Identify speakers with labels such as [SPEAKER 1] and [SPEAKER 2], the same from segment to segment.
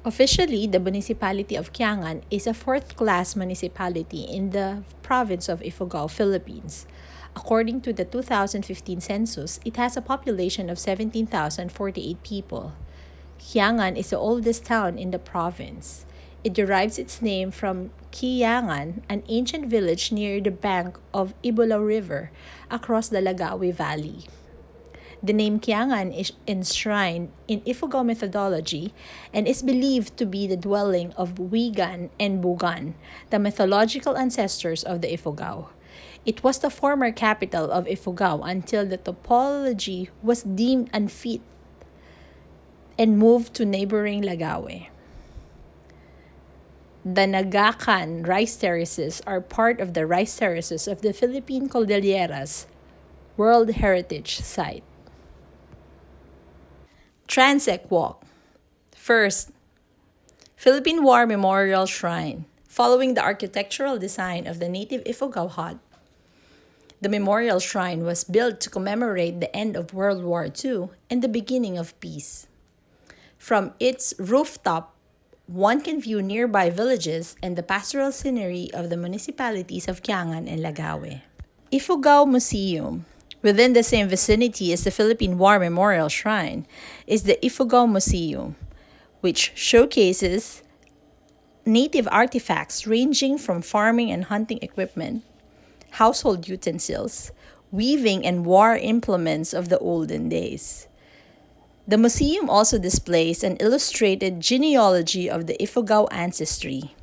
[SPEAKER 1] Officially, the municipality of KIANGAN is a fourth-class municipality in the province of IFUGAO, Philippines. According to the 2015 census, it has a population of 17,048 people. KIANGAN is the oldest town in the province. It derives its name from KIANGAN, an ancient village near the bank of Ibulao River across the Lagawi Valley. The name Kiangan is enshrined in Ifugao mythology and is believed to be the dwelling of Wigan and Bugan, the mythological ancestors of the Ifugao. It was the former capital of Ifugao until the topology was deemed unfit and moved to neighboring Lagawe. The Nagakan rice terraces are part of the rice terraces of the Philippine Cordilleras World Heritage Site. Transect Walk. First, Philippine War Memorial Shrine. Following the architectural design of the native Ifugao hut, the memorial shrine was built to commemorate the end of World War II and the beginning of peace. From its rooftop, one can view nearby villages and the pastoral scenery of the municipalities of Kiangan and Lagawe. Ifugao Museum. Within the same vicinity as the Philippine War Memorial Shrine is the Ifugao Museum, which showcases native artifacts ranging from farming and hunting equipment, household utensils, weaving, and war implements of the olden days. The museum also displays an illustrated genealogy of the Ifugao ancestry.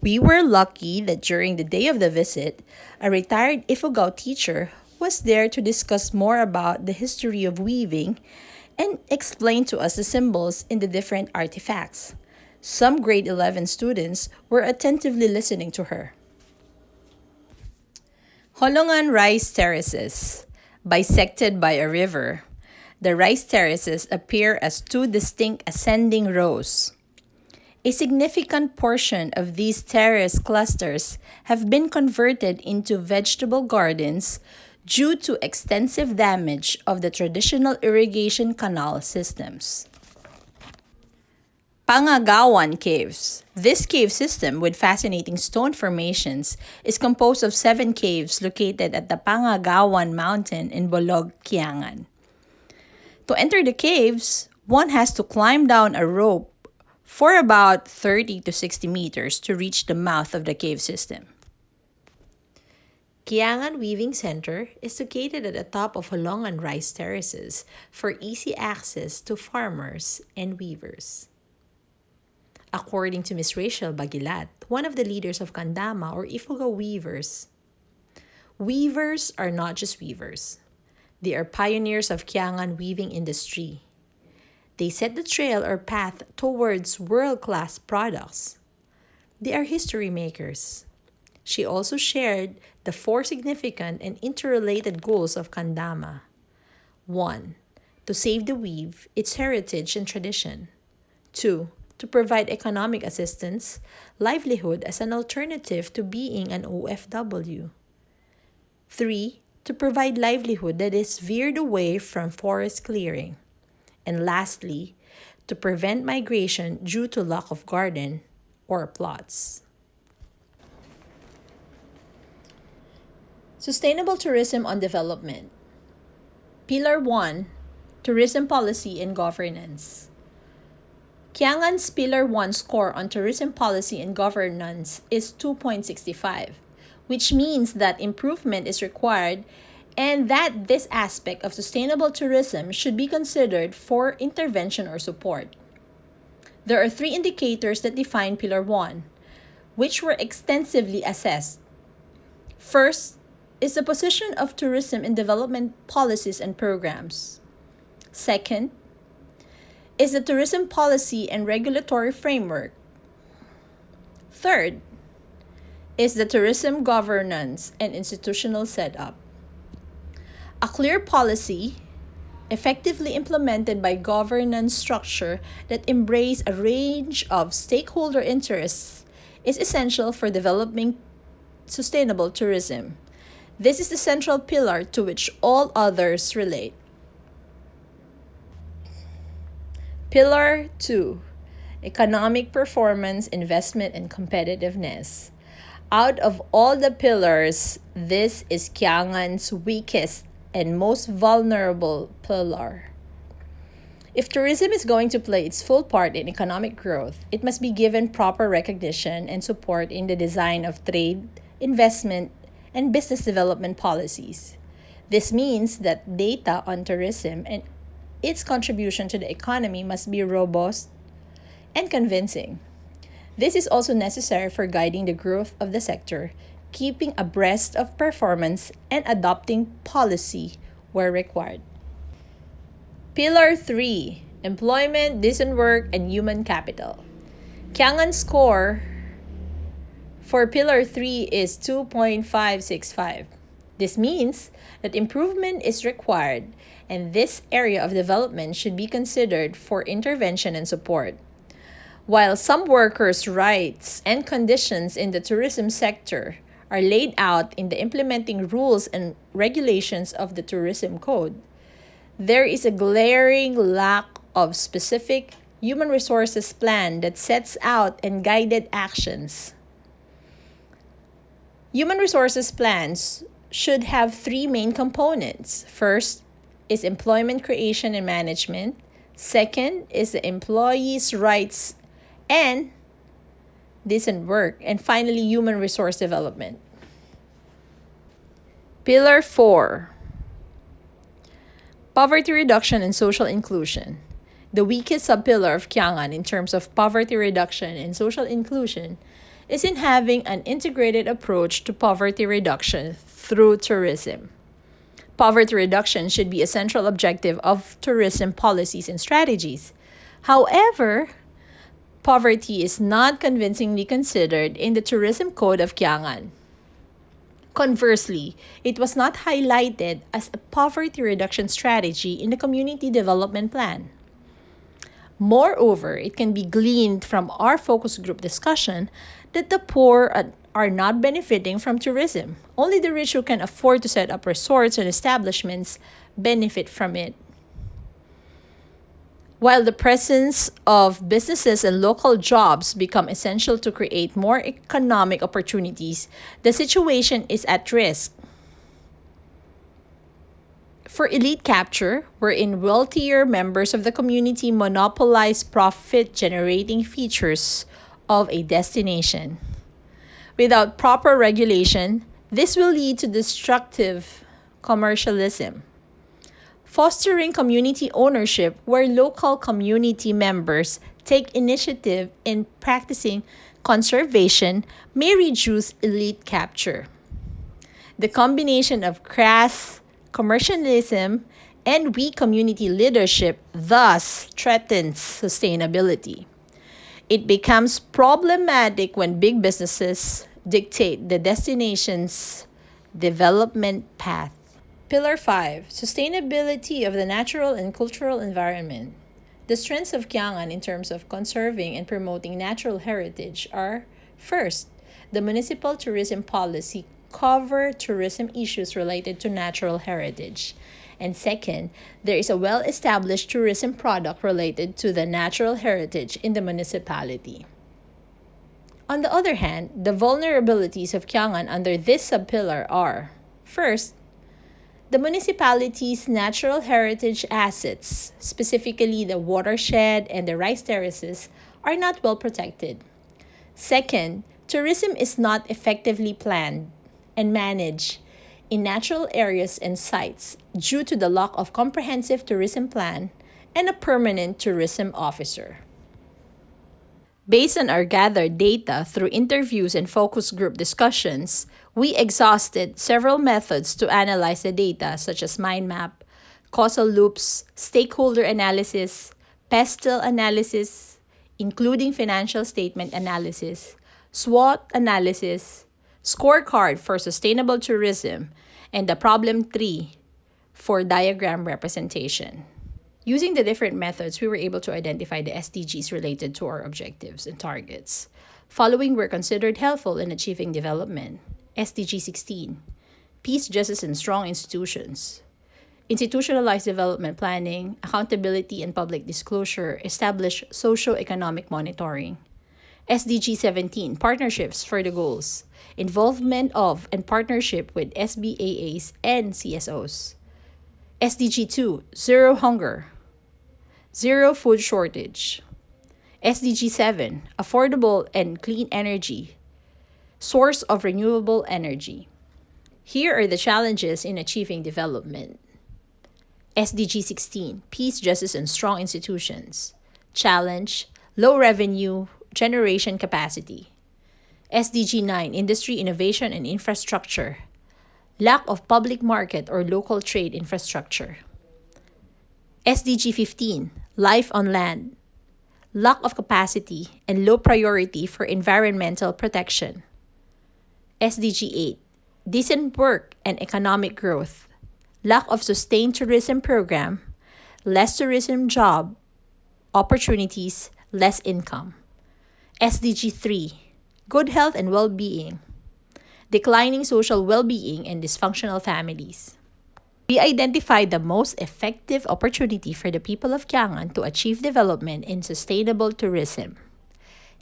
[SPEAKER 1] We were lucky that during the day of the visit, a retired Ifugao teacher was there to discuss more about the history of weaving and explain to us the symbols in the different artifacts. Some grade 11 students were attentively listening to her. Holongan Rice Terraces. Bisected by a river, the rice terraces appear as two distinct ascending rows. A significant portion of these terrace clusters have been converted into vegetable gardens due to extensive damage of the traditional irrigation canal systems. Pangagawan Caves. This cave system with fascinating stone formations is composed of 7 caves located at the Pangagawan Mountain in Bolog, Kiangan. To enter the caves, one has to climb down a rope for about 30 to 60 meters to reach the mouth of the cave system. Kiangan Weaving Center is located at the top of Holongan rice terraces for easy access to farmers and weavers. According to Ms. Rachel Baguilat, one of the leaders of Kandama or Ifugao weavers, weavers are not just weavers. They are pioneers of Kiangan weaving industry. They set the trail or path towards world-class products. They are history makers. She also shared the 4 significant and interrelated goals of Kandama. 1. To save the weave, its heritage and tradition. 2. To provide economic assistance, livelihood as an alternative to being an OFW. 3. To provide livelihood that is veered away from forest clearing. And lastly, to prevent migration due to lack of garden or plots. Sustainable Tourism on Development. Pillar 1, Tourism Policy and Governance. Kiangan's Pillar 1 score on tourism policy and governance is 2.65, which means that improvement is required and that this aspect of sustainable tourism should be considered for intervention or support. There are 3 indicators that define Pillar 1, which were extensively assessed. First is the position of tourism in development policies and programs. Second is the tourism policy and regulatory framework. Third is the tourism governance and institutional setup. A clear policy, effectively implemented by governance structure that embrace a range of stakeholder interests, is essential for developing sustainable tourism. This is the central pillar to which all others relate. Pillar 2, economic performance, investment, and competitiveness. Out of all the pillars, this is KIANGAN's weakest and most vulnerable pillar. If tourism is going to play its full part in economic growth, it must be given proper recognition and support in the design of trade, investment, and business development policies. This means that data on tourism and its contribution to the economy must be robust and convincing. This is also necessary for guiding the growth of the sector, keeping abreast of performance, and adopting policy where required. Pillar 3: Employment, Decent Work, and Human Capital. KIANGAN's score for Pillar 3 is 2.565. This means that improvement is required, and this area of development should be considered for intervention and support. While some workers' rights and conditions in the tourism sector are laid out in the implementing rules and regulations of the Tourism Code, there is a glaring lack of specific human resources plan that sets out and guided actions. Human resources plans should have three main components. First is employment creation and management. Second is the employees' rights and decent work. And finally, human resource development. Pillar 4: Poverty reduction and social inclusion. The weakest subpillar of KIANGAN in terms of poverty reduction and social inclusion is in having an integrated approach to poverty reduction through tourism. Poverty reduction should be a central objective of tourism policies and strategies. However, poverty is not convincingly considered in the Tourism Code of KIANGAN. Conversely, it was not highlighted as a poverty reduction strategy in the Community Development Plan. Moreover, it can be gleaned from our focus group discussion that the poor are not benefiting from tourism. Only the rich who can afford to set up resorts and establishments benefit from it. While the presence of businesses and local jobs become essential to create more economic opportunities, the situation is at risk. For elite capture, wherein wealthier members of the community monopolize profit-generating features of a destination. Without proper regulation, this will lead to destructive commercialism. Fostering community ownership, where local community members take initiative in practicing conservation, may reduce elite capture. The combination of crass commercialism and weak community leadership thus threatens sustainability. It becomes problematic when big businesses dictate the destination's development path. Pillar 5: Sustainability of the natural and cultural environment. The strengths of KIANGAN in terms of conserving and promoting natural heritage are: first, the municipal tourism policy cover tourism issues related to natural heritage. And second, there is a well-established tourism product related to the natural heritage in the municipality. On the other hand, the vulnerabilities of KIANGAN under this subpillar are: first, the municipality's natural heritage assets, specifically the watershed and the rice terraces, are not well protected. Second, tourism is not effectively planned and managed in natural areas and sites due to the lack of comprehensive tourism plan and a permanent tourism officer. Based on our gathered data through interviews and focus group discussions, we exhausted several methods to analyze the data, such as mind map, causal loops, stakeholder analysis, pestle analysis, including financial statement analysis, SWOT analysis, scorecard for sustainable tourism, and the problem tree for diagram representation. Using the different methods, we were able to identify the SDGs related to our objectives and targets. Following were considered helpful in achieving development. SDG 16, Peace, Justice, and Strong Institutions. institutionalize development planning, accountability and public disclosure, establish socio-economic monitoring. SDG 17, partnerships for the goals, involvement of and partnership with SBAAs and CSOs. SDG 2, zero hunger, zero food shortage. SDG 7, affordable and clean energy, source of renewable energy. Here are the challenges in achieving development. SDG 16, peace, justice, and strong institutions. Challenge, low revenue generation capacity. SDG 9, industry, innovation, and infrastructure. Lack of public market or local trade infrastructure. SDG 15, life on land. Lack of capacity and low priority for environmental protection. SDG 8, decent work and economic growth. Lack of sustained tourism program, less tourism job opportunities, less income. SDG 3, good health and well-being. Declining social well-being and dysfunctional families. We identified the most effective opportunity for the people of KIANGAN to achieve development in sustainable tourism.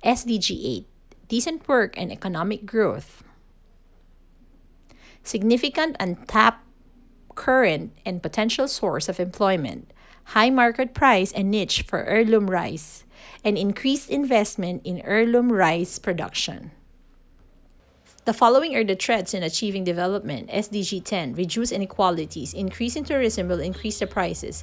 [SPEAKER 1] SDG 8, decent work and economic growth. Significant untapped current and potential source of employment, high market price and niche for heirloom rice, and increased investment in heirloom rice production. The following are the threats in achieving development. SDG 10, reduce inequalities. Increase in tourism will increase the prices.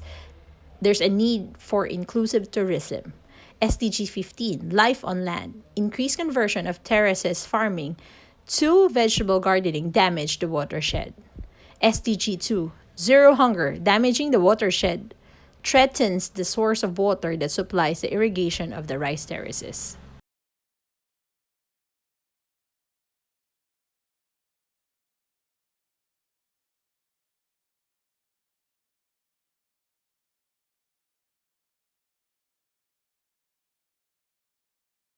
[SPEAKER 1] There's a need for inclusive tourism. SDG 15, life on land. Increase conversion of terraces farming to vegetable gardening damage the watershed. SDG 2, zero hunger. Damaging the watershed threatens the source of water that supplies the irrigation of the rice terraces.